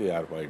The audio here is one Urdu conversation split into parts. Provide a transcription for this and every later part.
ARY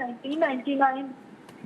1999।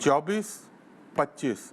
24-25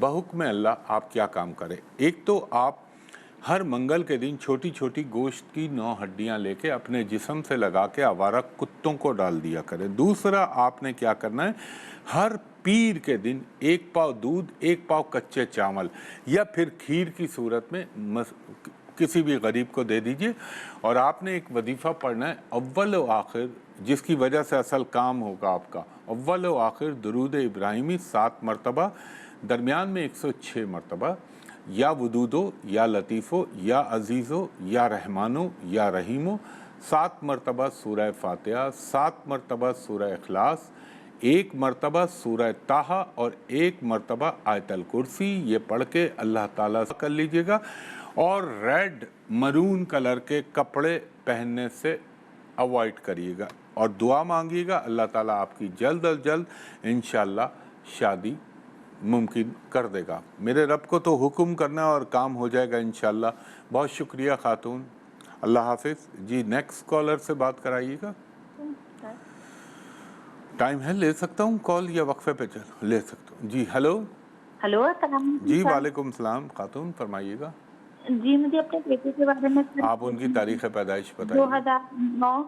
بحکم اللہ آپ کیا کام کریں. ایک تو آپ ہر منگل کے دن چھوٹی چھوٹی گوشت کی 9 ہڈیاں لے کے اپنے جسم سے لگا کے آوارہ کتوں کو ڈال دیا کریں. دوسرا آپ نے کیا کرنا ہے, ہر پیر کے دن 1 پاؤ دودھ 1 پاؤ کچے چاول یا پھر کھیر کی صورت میں کسی بھی غریب کو دے دیجئے. اور آپ نے ایک وظیفہ پڑھنا ہے اول و آخر, جس کی وجہ سے اصل کام ہوگا آپ کا. اول و آخر درود ابراہیمی 7 مرتبہ, درمیان میں 106 مرتبہ, یا ودودو یا لطیفو یا عزیزو یا رحمانو یا رحیمو, 7 مرتبہ سورہ فاتحہ, 7 مرتبہ سورہ اخلاص, 1 مرتبہ سورہ طٰہٰ اور 1 مرتبہ آیت الکرسی. یہ پڑھ کے اللہ تعالیٰ سے کر لیجئے گا. اور ریڈ مرون کلر کے کپڑے پہننے سے اوائڈ کریے گا اور دعا مانگیے گا. اللہ تعالیٰ آپ کی جلد از جلد انشاءاللہ شادی ممکن کر دے گا. میرے رب کو تو حکم کرنا اور کام ہو جائے گا انشاءاللہ. بہت شکریہ خاتون, اللہ حافظ. جی نیکسٹ کالر سے بات کرائیے گا. ٹائم ہے, لے سکتا ہوں کال یا وقفے پہ چل لے سکتا ہوں. جی ہلو. ہلو السلام علیکم. جی وعلیکم السلام خاتون, فرمائیے گا. جی مجھے اپنے بیٹے کے بارے میں آپ ان کی تاریخ پیدائش بتائیے. 2009.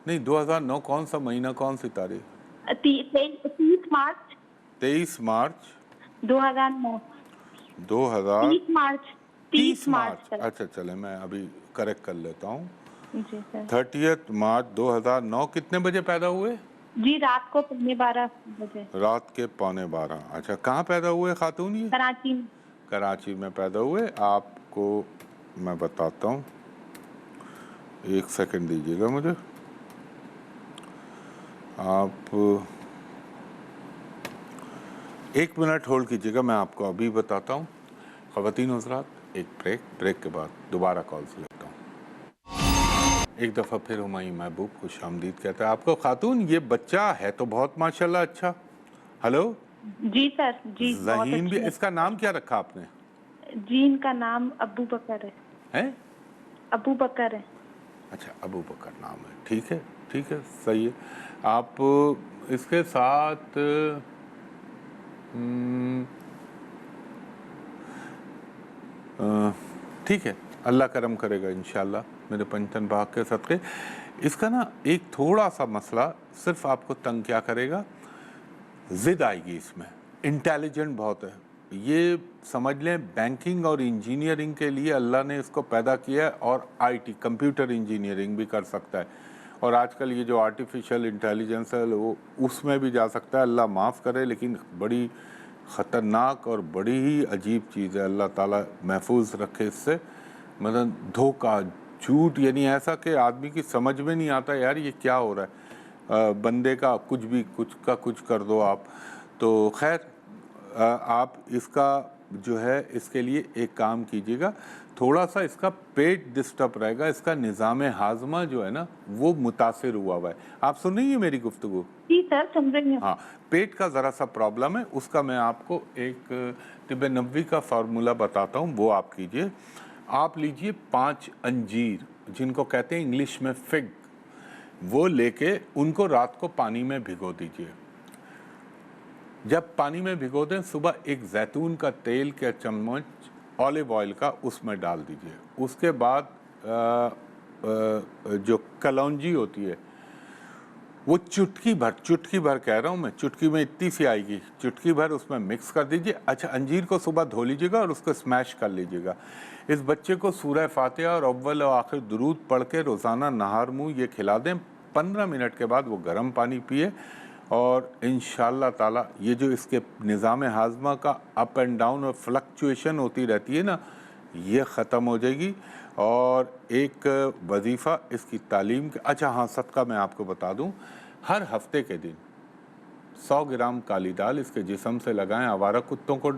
نہیں 2009 کون سا مہینہ, کون سی تاریخ؟ 30 مارچ 23 مارچ 2009. 30 مارچ. اچھا چلے میں ابھی کریکٹ کر لیتا ہوں. جی سر. 30 مارچ 2009. کتنے بجے پیدا ہوئے؟ جی رات کو 12:15 بجے. رات کے 12:15. اچھا کہاں پیدا ہوئے خاتون؟ یہ کراچی میں. کراچی میں پیدا ہوئے. آپ کو میں بتاتا ہوں, 1 سیکنڈ دیجیے گا مجھے. آپ 1 منٹ ہولڈ کیجیے گا, میں آپ کو ابھی بتاتا ہوں. خواتین حضرات ایک بریک کے بعد دوبارہ کال سے لیتا ہوں. ایک دفعہ پھر ہمایوں محبوب خوش آمدید کہتا ہے آپ کو. خاتون یہ بچہ ہے تو بہت ماشاءاللہ اچھا. ہلو. جی سر. جی ذہین بھی. اس کا نام کیا رکھا آپ نے؟ جی ان کا نام ابو بکر ہے. ابو بکر ہے. اچھا ابو بکر نام ہے. ٹھیک ہے ٹھیک ہے, صحیح ہے. آپ اس کے ساتھ ٹھیک ہے, اللہ کرم کرے گا انشاءاللہ میرے پنجتن باغ کے صدقے. اس کا نا ایک تھوڑا سا مسئلہ صرف آپ کو تنگ کیا کرے گا, ضد آئے گی اس میں. انٹیلیجنٹ بہت ہے, یہ سمجھ لیں بینکنگ اور انجینئرنگ کے لیے اللہ نے اس کو پیدا کیا ہے, اور آئی ٹی کمپیوٹر انجینئرنگ بھی کر سکتا ہے. اور آج کل یہ جو آرٹیفیشل انٹیلیجنس ہے وہ اس میں بھی جا سکتا ہے, اللہ معاف کرے, لیکن بڑی خطرناک اور بڑی ہی عجیب چیز ہے. اللہ تعالیٰ محفوظ رکھے اس سے. مثلا دھوکہ, جھوٹ, یعنی ایسا کہ آدمی کی سمجھ میں نہیں آتا یار یہ کیا ہو رہا ہے. بندے کا کچھ بھی کچھ کر دو آپ. تو خیر آپ اس کا جو ہے اس کے لیے ایک کام کیجیے گا, تھوڑا سا اس کا پیٹ ڈسٹرب رہے گا. اس کا نظام ہاضمہ جو ہے نا وہ متاثر ہوا ہے. آپ سن رہی ہیں میری گفتگو؟ جی سر سن رہی ہوں. ہاں, پیٹ کا ذرا سا پرابلم ہے, اس کا میں آپ کو ایک طب نبوی کا فارمولہ بتاتا ہوں, وہ آپ کیجئے. آپ لیجئے 5 انجیر, جن کو کہتے ہیں انگلش میں فگ, وہ لے کے ان کو رات کو پانی میں بھگو دیجئے. جب پانی میں بھگو دیں, صبح ایک زیتون کا تیل کا چمچ اولیو آئل کا اس میں ڈال دیجئے. اس کے بعد جو کلونجی ہوتی ہے وہ چٹکی بھر کہہ رہا ہوں میں, چٹکی میں اتنی سی آئے گی, چٹکی بھر اس میں مکس کر دیجئے. اچھا انجیر کو صبح دھو لیجئے گا اور اس کو اسمیش کر لیجئے گا. اس بچے کو سورہ فاتحہ اور اول و آخر درود پڑھ کے روزانہ نہار منہ یہ کھلا دیں. 15 منٹ کے بعد وہ گرم پانی پیے, اور انشاءاللہ تعالی یہ جو اس کے نظام ہاضمہ کا اپ اینڈ ڈاؤن اور فلکچویشن ہوتی رہتی ہے نا, یہ ختم ہو جائے گی. اور ایک وظیفہ اس کی تعلیم کے, اچھا ہاں صدقہ میں آپ کو بتا دوں, ہر ہفتے کے دن 100 گرام کالی دال اس کے جسم سے لگائیں, آوارہ کتوں کو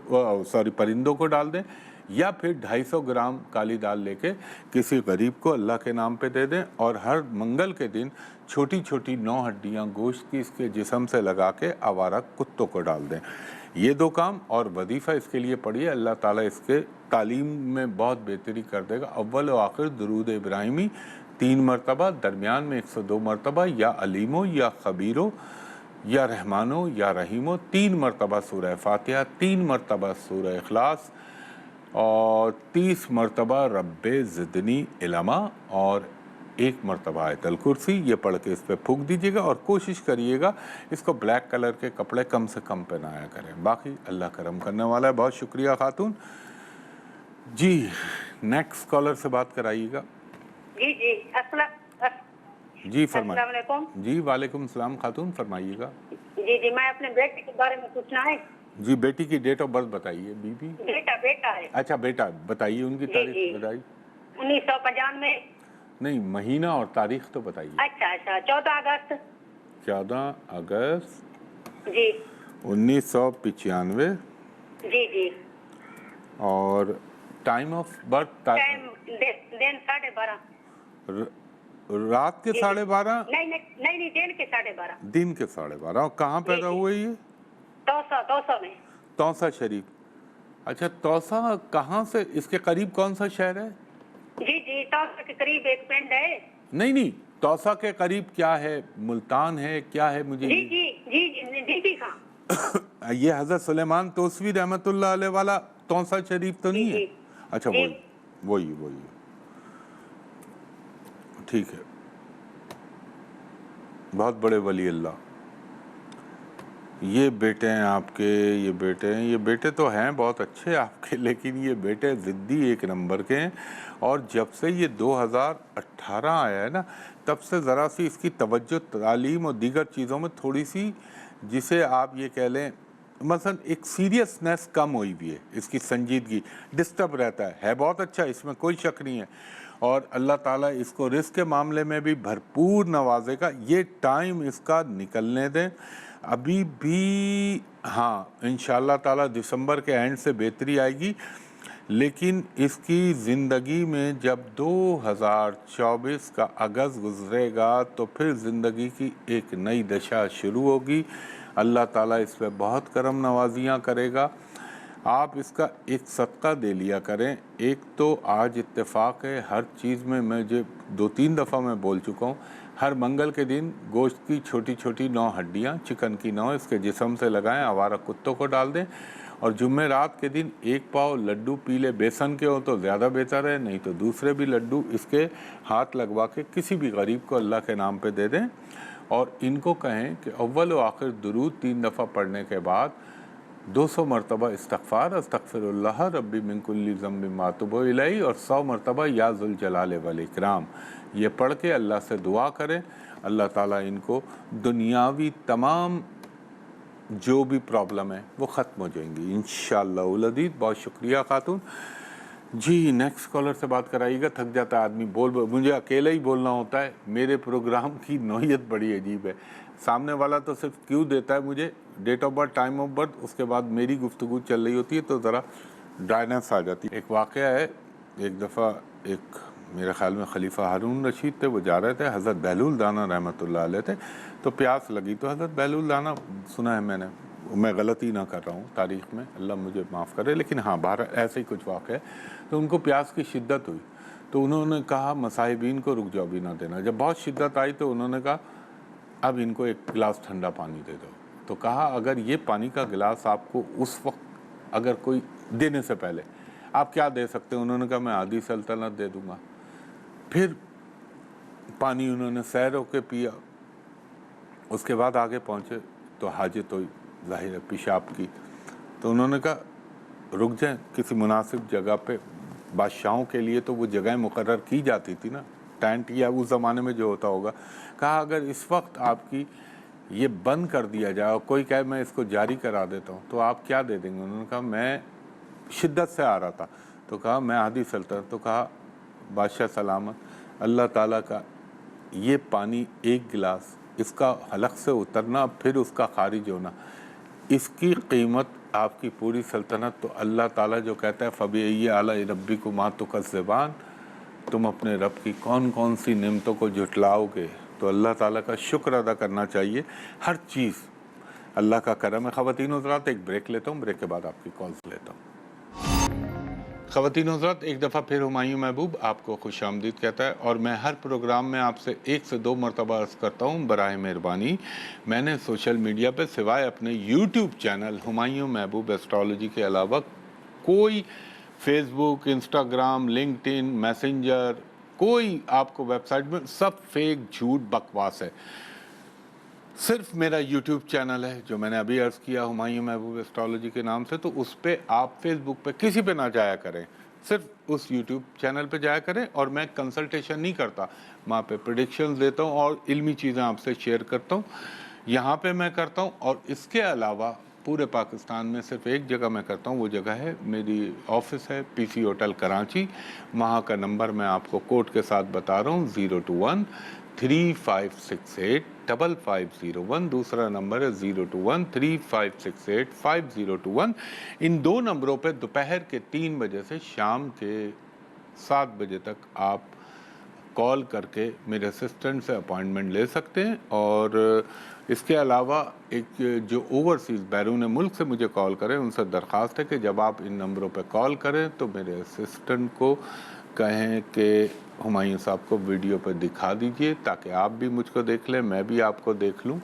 پرندوں کو ڈال دیں, یا پھر 250 گرام کالی دال لے کے کسی غریب کو اللہ کے نام پہ دے دیں. اور ہر منگل کے دن چھوٹی چھوٹی 9 ہڈیاں گوشت کی اس کے جسم سے لگا کے آوارہ کتوں کو ڈال دیں. یہ 2 کام اور وظیفہ اس کے لیے پڑھیے, اللہ تعالیٰ اس کے تعلیم میں بہت بہتری کر دے گا. اول و آخر درود ابراہیمی 3 مرتبہ, درمیان میں 102 مرتبہ, یا علیمو یا خبیرو یا رحمانو یا رحیمو 3 مرتبہ سورہ فاتحہ، 3 مرتبہ سورہ اخلاص اور 30 مرتبہ رب زدنی علما اور 1 مرتبہ آیت الکرسی، یہ پڑھ کے اس پہ پھونک دیجیے گا اور کوشش کریے گا اس کو بلیک کلر کے کپڑے کم سے کم پہنایا کریں، باقی اللہ کرم کرنے والا ہے۔ بہت شکریہ خاتون جی، نیکسٹ کالر سے بات کرائیے گا۔ جی جی جی فرمائیں۔ السلام علیکم۔ جی وعلیکم السلام خاتون، فرمائیے گا۔ جی جی، میں اپنے بیٹے کے بارے میں پوچھنا ہے۔ جی بیٹی کی ڈیٹ آف برتھ بتائیے۔ بی بی بیٹا ہے۔ اچھا بیٹا، بتائیے ان کی تاریخ بتائیے۔ 1995۔ نہیں، مہینہ اور تاریخ تو بتائیے۔ اچھا 14 اگست۔ 14 اگست جی 1995۔ جی جی۔ اور ٹائم آف برتھ؟ ٹائم دن 12:30۔ رات کے 12:30؟ نہیں، دن کے 12:30۔ دن کے 12:30۔ اور کہاں پیدا ہوئے یہ؟ توسا میں۔ توسا شریف۔ اچھا توسا کہاں سے، اس کے قریب کون سا شہر ہے؟ جی جی، توسا کے قریب ایک پنڈ ہے۔ نہیں، توسا کے قریب کیا ہے؟ ملتان ہے کیا ہے؟ مجھے جی جی جی جی جی خان۔ یہ حضرت سلیمان توسوی رحمت اللہ علیہ والا توسا شریف تو نہیں ہے؟ اچھا وہی ٹھیک ہے، بہت بڑے ولی اللہ۔ یہ بیٹے ہیں آپ کے، یہ بیٹے تو ہیں بہت اچھے آپ کے، لیکن یہ بیٹے ضدی 1 نمبر کے ہیں، اور جب سے یہ 2018 آیا ہے نا، تب سے ذرا سی اس کی توجہ تعلیم اور دیگر چیزوں میں تھوڑی سی، جسے آپ یہ کہہ لیں مثلا ایک سیریسنیس کم ہوئی بھی ہے، اس کی سنجیدگی، ڈسٹرب رہتا ہے بہت اچھا، اس میں کوئی شک نہیں ہے، اور اللہ تعالیٰ اس کو رزق کے معاملے میں بھی بھرپور نوازے گا۔ یہ ٹائم اس کا نکلنے دیں ابھی بھی، ہاں انشاءاللہ تعالیٰ دسمبر کے اینڈ سے بہتری آئے گی، لیکن اس کی زندگی میں جب 2024 کا اگست گزرے گا تو پھر زندگی کی ایک نئی دشا شروع ہوگی۔ اللہ تعالیٰ اس پہ بہت کرم نوازیاں کرے گا۔ آپ اس کا ایک صدقہ دے لیا کریں۔ ایک تو آج اتفاق ہے ہر چیز میں، میں جو 2-3 دفعہ میں بول چکا ہوں، ہر منگل کے دن گوشت کی چھوٹی چھوٹی 9 ہڈیاں، چکن کی 9 اس کے جسم سے لگائیں، آوارہ کتوں کو ڈال دیں، اور جمعرات کے دن 1 پاؤ لڈو پیلے بیسن کے ہو تو زیادہ بہتر ہے، نہیں تو دوسرے بھی لڈو اس کے ہاتھ لگوا کے کسی بھی غریب کو اللہ کے نام پہ دے دیں، اور ان کو کہیں کہ اول و آخر درود 3 دفعہ پڑھنے کے بعد 200 مرتبہ استغفار، استغفر اللہ ربی من کل ذنب ما اتوب الیہ، اور 100 مرتبہ یا ذوالجلال والاکرام، یہ پڑھ کے اللہ سے دعا کریں۔ اللہ تعالیٰ ان کو دنیاوی تمام جو بھی پرابلم ہے وہ ختم ہو جائیں گی انشاءاللہ العزیز۔ بہت شکریہ خاتون جی۔ نیکسٹ کالر سے بات کرائیے گا۔ تھک جاتا ہے آدمی، مجھے اکیلا ہی بولنا ہوتا ہے، میرے پروگرام کی نوعیت بڑی عجیب ہے، سامنے والا تو صرف کیوں دیتا ہے مجھے date of birth, time of birth, اس کے بعد میری گفتگو چل رہی ہوتی ہے تو ذرا ڈرائنس آ جاتی ہے۔ ایک واقعہ ہے، ایک دفعہ ایک میرے خیال میں خلیفہ ہارون رشید تھے، وہ جا رہے تھے، حضرت بہلول دانا رحمۃ اللہ علیہ تھے، تو پیاس لگی، تو حضرت بہلول دانا سنا ہے میں غلطی نہ کر رہا ہوں تاریخ میں، اللہ مجھے معاف کرے، لیکن ہاں باہر ایسے ہی کچھ واقع ہے، تو ان کو پیاس کی شدت ہوئی، تو انہوں نے کہا مصاحبین کو رک جاؤ بھی نہ دینا، جب بہت شدت آئی تو انہوں نے کہا اب ان کو 1 گلاس ٹھنڈا پانی دے دو، تو کہا اگر یہ پانی کا گلاس آپ کو اس وقت اگر کوئی دینے سے پہلے آپ کیا دے سکتے ہیں؟ انہوں نے کہا میں آدھی سلطنت دے دوں گا۔ پھر پانی انہوں نے سیر ہو کے پیا، اس کے بعد آگے پہنچے تو حاجت ہوئی، ظاہر ہے پیشاب کی، تو انہوں نے کہا رک جائیں کسی مناسب جگہ پہ، بادشاہوں کے لیے تو وہ جگہیں مقرر کی جاتی تھی نا، ٹینٹ یا اس زمانے میں جو ہوتا ہوگا، کہا اگر اس وقت آپ کی یہ بند کر دیا جائے اور کوئی کہے میں اس کو جاری کرا دیتا ہوں تو آپ کیا دے دیں گے؟ انہوں نے کہا میں شدت سے آ رہا تھا، تو کہا میں آدھی سلطنت، تو کہا بادشاہ سلامت، اللہ تعالیٰ کا یہ پانی 1 گلاس، اس کا حلق سے اترنا پھر اس کا خارج ہونا، اس کی قیمت آپ کی پوری سلطنت، تو اللہ تعالیٰ جو کہتا ہے فَبِأَيِّ آلَاءِ رَبِّكُمَا تُكَذِّبَانِ، تم اپنے رب کی کون کون سی نعمتوں کو جھٹلاؤ گے، تو اللہ تعالیٰ کا شکر ادا کرنا چاہیے، ہر چیز اللہ کا کرم ہے۔ خواتین و حضرات ایک بریک لیتا ہوں، بریک کے بعد آپ کی کالز لیتا ہوں۔ خواتین و حضرات، ایک دفعہ پھر ہمایوں محبوب آپ کو خوش آمدید کہتا ہے، اور میں ہر پروگرام میں آپ سے 1 سے 2 مرتبہ عرض کرتا ہوں براہ مہربانی میں نے سوشل میڈیا پہ سوائے اپنے یوٹیوب چینل ہمایوں محبوب ایسٹرالوجی کے علاوہ کوئی فیس بک، انسٹاگرام، لنکڈ ان، میسنجر، کوئی آپ کو ویب سائٹ میں سب فیک، جھوٹ، بکواس ہے۔ صرف میرا یوٹیوب چینل ہے جو میں نے ابھی عرض کیا ہمایوں محبوب ایسٹرالوجی کے نام سے، تو اس پہ آپ فیس بک پہ کسی پہ نہ جایا کریں، صرف اس یوٹیوب چینل پہ جایا کریں، اور میں کنسلٹیشن نہیں کرتا، وہاں پہ پریڈکشنز دیتا ہوں اور علمی چیزیں آپ سے شیئر کرتا ہوں، یہاں پہ میں کرتا ہوں۔ اور اس کے علاوہ پورے پاکستان میں صرف ایک جگہ میں کرتا ہوں، وہ جگہ ہے میری آفس ہے پی سی ہوٹل کراچی، وہاں کا نمبر میں آپ کو کوڈ کے ساتھ بتا رہا ہوں 021-3568-5501، دوسرا نمبر ہے 021-3568-5021۔ ان 2 نمبروں پہ دوپہر کے 3 بجے سے شام کے 7 بجے تک آپ کال کر کے میرے اسسٹنٹ سے اپوائنٹمنٹ لے سکتے ہیں۔ اور اس کے علاوہ ایک جو اوورسیز بیرون ملک سے مجھے کال کریں، ان سے درخواست ہے کہ جب آپ ان نمبروں پہ کال کریں تو میرے اسسٹنٹ کو کہیں کہ ہمایوں صاحب کو ویڈیو پہ دکھا دیجئے تاکہ آپ بھی مجھ کو دیکھ لیں، میں بھی آپ کو دیکھ لوں،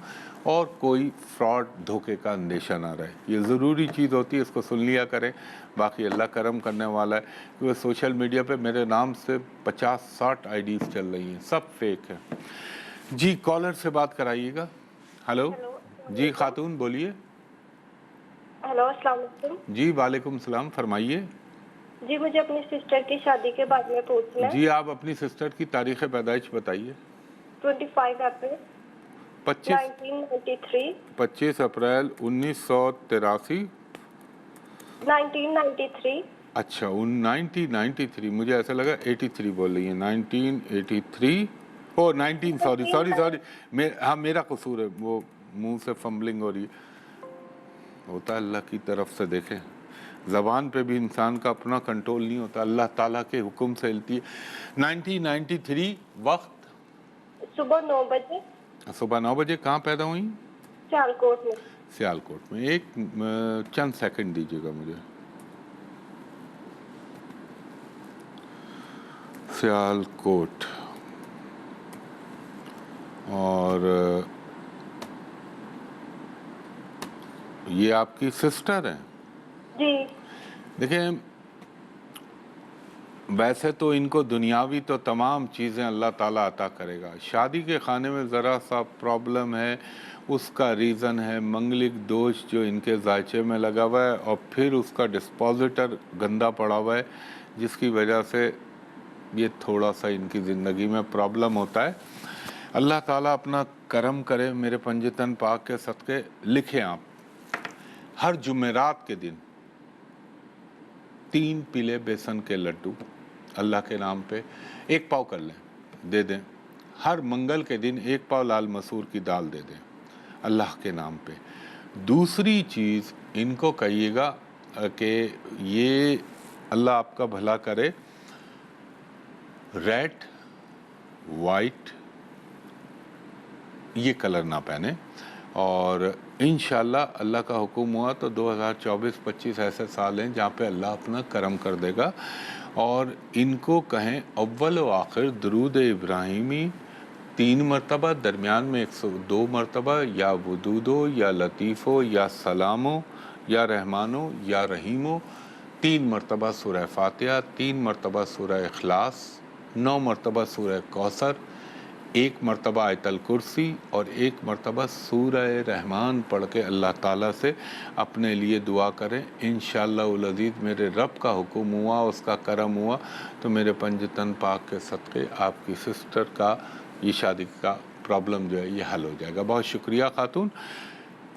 اور کوئی فراڈ، دھوکے کا اندیشہ نہ رہے۔ یہ ضروری چیز ہوتی ہے، اس کو سن لیا کریں۔ باقی اللہ کرم کرنے والا ہے، کیونکہ سوشل میڈیا پہ میرے نام سے 50-60 آئی ڈیز چل رہی ہیں، سب فیک ہیں۔ جی کالر سے بات کرائیے گا۔ ہلو، ہیلو، السلام جی علیکم۔ خاتون بولیے۔ ہیلو، السلام علیکم۔ جی وعلیکم السلام، فرمائیے۔ جی مجھے اپنی سسٹر کی شادی کے بارے میں پوچھنا ہے۔ جی آپ اپنی سسٹر کی تاریخ پیدائش بتائیے۔ 25 اپریل 1993۔ 25 اپریل 1983۔ 1993۔ اچھا 1993، مجھے ایسا لگا 83 بول رہی ہیں۔ 1983 او 19 سوری ہاں میرا قصور ہے، وہ منہ سے فمبلنگ ہو رہی ہے، ہوتا ہے اللہ کی طرف سے۔ دیکھیں زبان پہ بھی انسان کا اپنا کنٹرول نہیں ہوتا، اللہ تعالیٰ کے حکم سے ہلتی ہے۔ 1993 وقت صبح 9 بجے، صبح 9 بجے۔ کہاں پیدا ہوئیں؟ سیالکوٹ میں۔ سیالکوٹ میں۔ ایک چند سیکنڈ دیجیے گا مجھے۔ سیالکوٹ، اور یہ آپ کی سسٹر ہیں؟ جی دیکھیں ویسے تو ان کو دنیاوی تو تمام چیزیں اللہ تعالیٰ عطا کرے گا، شادی کے خانے میں ذرا سا پرابلم ہے، اس کا ریزن ہے منگلک دوش جو ان کے ذائچے میں لگا ہوا ہے، اور پھر اس کا ڈسپوزیٹر گندا پڑا ہوا ہے، جس کی وجہ سے یہ تھوڑا سا ان کی زندگی میں پرابلم ہوتا ہے۔ اللہ تعالیٰ اپنا کرم کرے میرے پنجتن پاک کے صدقے۔ لکھیں آپ ہر جمعرات کے دن 3 پیلے بیسن کے لڈو اللہ کے نام پہ 1 پاؤ کر لیں، دے دیں۔ ہر منگل کے دن 1 پاؤ لال مسور کی دال دے دیں اللہ کے نام پہ۔ دوسری چیز ان کو کہیے گا کہ یہ اللہ آپ کا بھلا کرے، ریڈ، وائٹ یہ کلر نہ پہنے، اور انشاءاللہ اللہ کا حکم ہوا تو 2024-25 ایسے سال ہیں جہاں پہ اللہ اپنا کرم کر دے گا۔ اور ان کو کہیں اول و آخر درود ابراہیمی 3 مرتبہ، درمیان میں 102 مرتبہ، یا ودود ہو یا لطیف ہو یا سلام ہو یا رحمان ہو یا رحیم ہو، 3 مرتبہ سورہ فاتحہ، 3 مرتبہ سورہ اخلاص، 9 مرتبہ سورہ کوثر، 1 مرتبہ آیت الکرسی، اور 1 مرتبہ سورہ رحمان پڑھ کے اللہ تعالیٰ سے اپنے لیے دعا کریں۔ انشاءاللہ العزیز میرے رب کا حکم ہوا، اس کا کرم ہوا تو میرے پنجتن پاک کے صدقے آپ کی سسٹر کا یہ شادی کا پرابلم جو ہے یہ حل ہو جائے گا۔ بہت شکریہ خاتون۔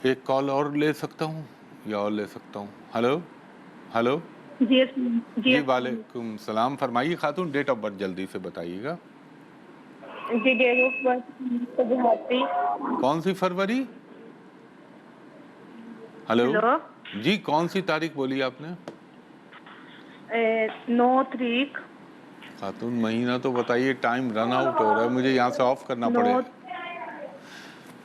ایک کال اور لے سکتا ہوں یا اور لے سکتا ہوں؟ ہلو ہلو، جی وعلیکم السلام، فرمائیے خاتون، ڈیٹ آف برتھ جلدی سے بتائیے گا۔ جی ڈیٹ آف برتھ 72۔ کون سی فروری؟ ہلو جی کون سی تاریخ بولی آپ نے؟ 9 تاریخ۔ خاتون مہینہ تو بتائیے، ٹائم رن آؤٹ ہو رہا ہے، مجھے یہاں سے آف کرنا پڑے۔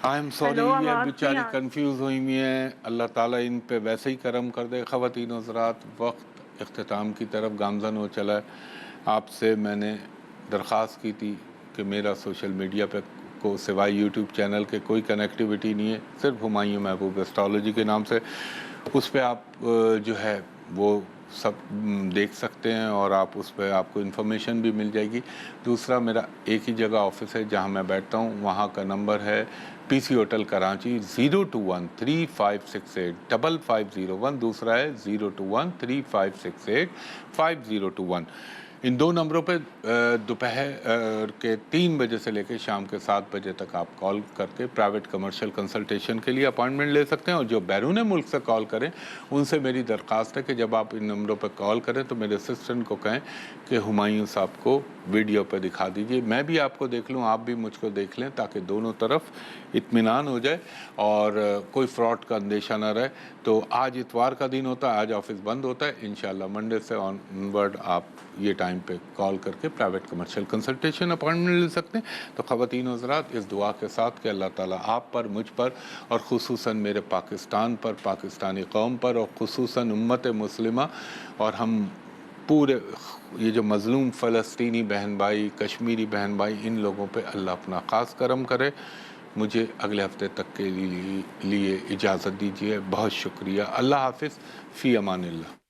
آئی ایم سوری، یہ بیچاری کنفیوز ہوئی ہوئی ہیں، اللہ تعالیٰ ان پہ ویسے ہی کرم کر دے۔ خواتین حضرات وقت اختتام کی طرف گامزن ہو چلا ہے. آپ سے میں نے درخواست کی تھی کہ میرا سوشل میڈیا پہ کو سوائے یوٹیوب چینل کے کوئی کنیکٹیوٹی نہیں ہے, صرف ہمایوں محبوب ایسٹرالوجی کے نام سے. اس پہ آپ جو ہے وہ سب دیکھ سکتے ہیں اور آپ اس پہ آپ کو انفارمیشن بھی مل جائے گی. دوسرا میرا ایک ہی جگہ آفس ہے جہاں میں بیٹھتا ہوں, وہاں کا نمبر ہے پی سی ہوٹل کراچی 02135685501. دوسرا ہے 02135685021. ان دو نمبروں پہ دوپہر کے 3 بجے سے لے کے شام کے 7 بجے تک آپ کال کر کے پرائیویٹ کمرشل کنسلٹیشن کے لیے اپائنٹمنٹ لے سکتے ہیں. اور جو بیرون ملک سے کال کریں ان سے میری درخواست ہے کہ جب آپ ان نمبروں پہ کال کریں تو میرے اسسٹنٹ کو کہیں کہ ہمایوں صاحب کو ویڈیو پہ دکھا دیجئے, میں بھی آپ کو دیکھ لوں, آپ بھی مجھ کو دیکھ لیں, تاکہ دونوں طرف اطمینان ہو جائے اور کوئی فراڈ کا اندیشہ نہ رہے. تو آج اتوار کا دن ہوتا ہے, آج آفس بند ہوتا ہے. انشاءاللہ منڈے سے آن ورڈ آپ یہ ٹائم پہ کال کر کے پرائیویٹ کمرشل کنسلٹیشن اپائنٹمنٹ لے سکتے ہیں. تو خواتین و حضرات, اس دعا کے ساتھ کہ اللہ تعالیٰ آپ پر, مجھ پر اور خصوصاً میرے پاکستان پر, پاکستانی قوم پر اور خصوصاً امت مسلمہ اور ہم پورے یہ جو مظلوم فلسطینی بہن بھائی, کشمیری بہن بھائی, ان لوگوں پہ اللہ اپنا خاص کرم کرے. مجھے اگلے ہفتے تک کے لیے اجازت دیجیے. بہت شکریہ. اللہ حافظ. فی امان اللہ.